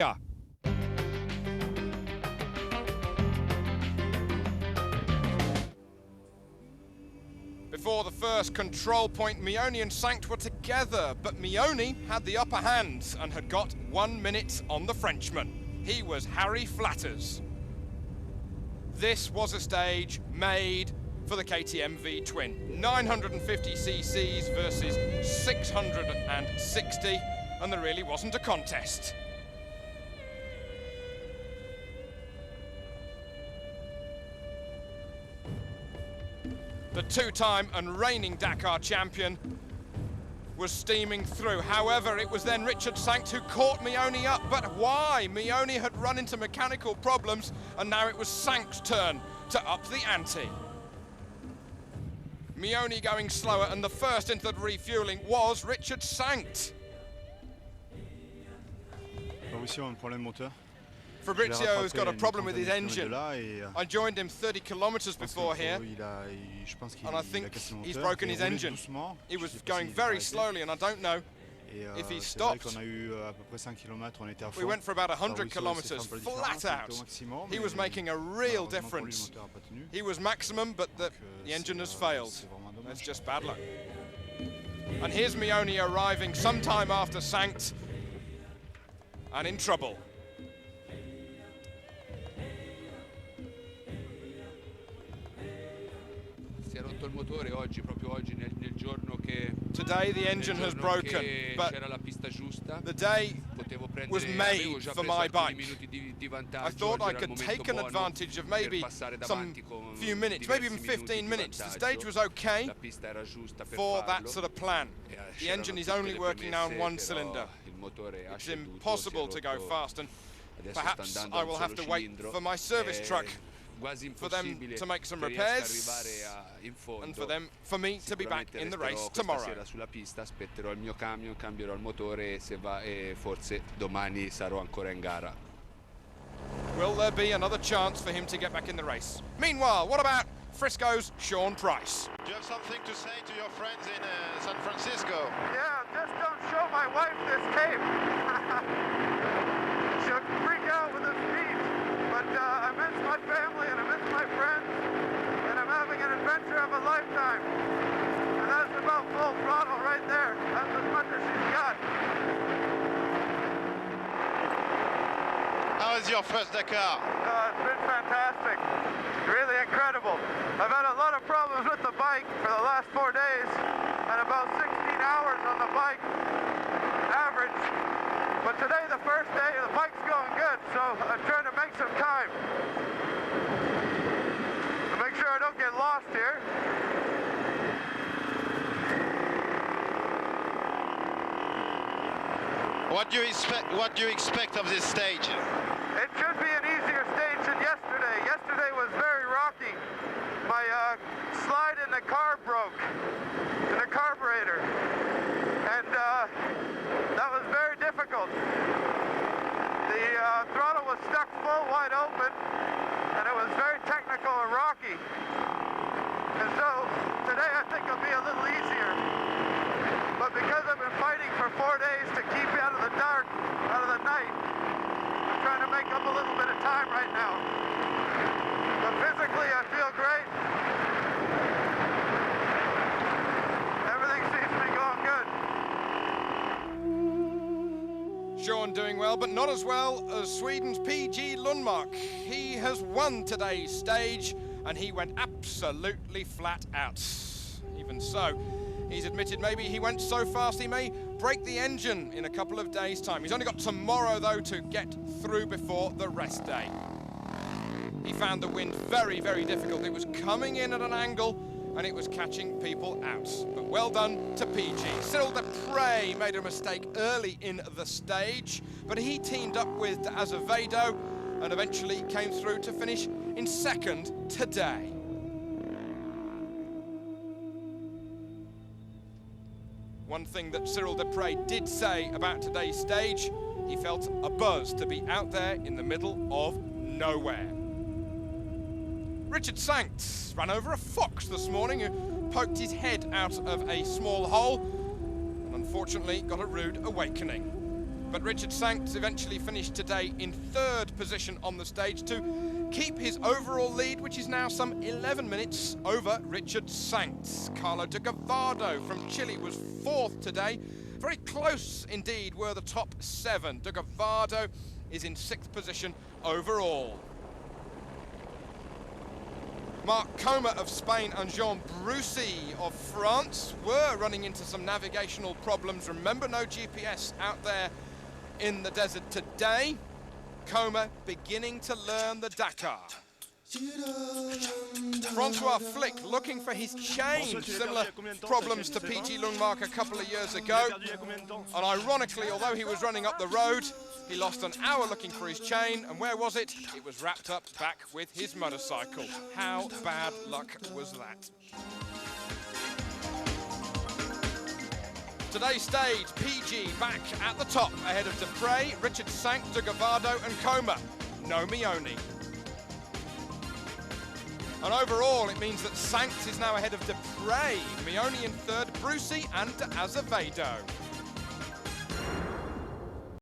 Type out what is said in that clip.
Yeah. Before the first control point, Meoni and Sankt were together, but Meoni had the upper hand and had got 1 minute on the Frenchman. He was Harry Flatters. This was a stage made for the KTM V Twin. 950 cc's versus 660, and there really wasn't a contest. The two-time and reigning Dakar champion was steaming through. However, it was then Richard Sankt who caught Meoni up. But why? Meoni had run into mechanical problems, and now it was Sankt's turn to up the ante. Meoni going slower, and the first into the refueling was Richard Sankt. Fabrizio's got a problem with his engine. I joined him 30 kilometers before here, and I think he's broken his engine. He was going very slowly, and I don't know if he stopped. We went for about 100 kilometers, flat out. He was making a real difference. He was maximum, but the engine has failed. That's just bad luck. And here's Meoni arriving sometime after Sankt, and in trouble. Today the engine has broken, but the day was made for my bike. I thought I could take an advantage of maybe some few minutes, maybe even 15 minutes. The stage was okay for that sort of plan. The engine is only working now on one cylinder. It's impossible to go fast, and perhaps I will have to wait for my service truck for them to make some repairs, and for me to be back in the race tomorrow. Will there be another chance for him to get back in the race? Meanwhile, what about Frisco's Sean Price? Do you have something to say to your friends in San Francisco? Yeah, just don't show my wife this tape. She'll freak out with the speed. But I miss my family and I miss my friends, and I'm having an adventure of a lifetime. And that's about full throttle right there. That's as much as she's got. How is your first Dakar? It's been fantastic. Really incredible. I've had a lot of problems with the bike for the last 4 days, and about 16 hours on the bike, average. But today, the first day, the bike's going good, so I'm trying to make some time. To make sure I don't get lost here. What do you expect of this stage? It should be an easier stage than yesterday. Yesterday was very rocky. My slide in the car broke, in the carburetor. And that was very difficult. The throttle was stuck full wide open, and it was very technical and rocky. And so today I think it'll be a little easier. But because I've been fighting for 4 days to keep out of the dark, out of the night, I'm trying to make up a little bit of time right now. But physically I feel great. Everything seems to be going good. Sean doing well, but not as well as Sweden's PG Lundmark. He has won today's stage, and he went absolutely flat out. Even so, he's admitted maybe he went so fast he may break the engine in a couple of days' time. He's only got tomorrow, though, to get through before the rest day. He found the wind very, very difficult. It was coming in at an angle, and it was catching people out. But well done to PG. Cyril Desprez made a mistake early in the stage, but he teamed up with Azevedo and eventually came through to finish in second today. One thing that Cyril Desprez did say about today's stage, he felt a buzz to be out there in the middle of nowhere. Richard Sankt ran over a fox this morning who poked his head out of a small hole and unfortunately got a rude awakening. But Richard Sankt eventually finished today in 3rd position on the stage to keep his overall lead, which is now some 11 minutes over Richard Sankt. Carlo de Gavado from Chile was 4th today. Very close indeed were the top 7. De Gavado is in 6th position overall. Marc Coma of Spain and Jean Broussy of France were running into some navigational problems. Remember, no GPS out there in the desert today. Coma beginning to learn the Dakar. Francois Flick looking for his chain. Similar problems to PG Lundmark a couple of years ago. And ironically, although he was running up the road, he lost an hour looking for his chain. And where was it? It was wrapped up back with his motorcycle. How bad luck was that? Today's stage, PG back at the top ahead of Dupre, Richard Sankt, de Gavado and Coma. No Mioni. And overall, it means that Sankt is now ahead of Dupre, Mioni in 3rd, Broussy and Azevedo.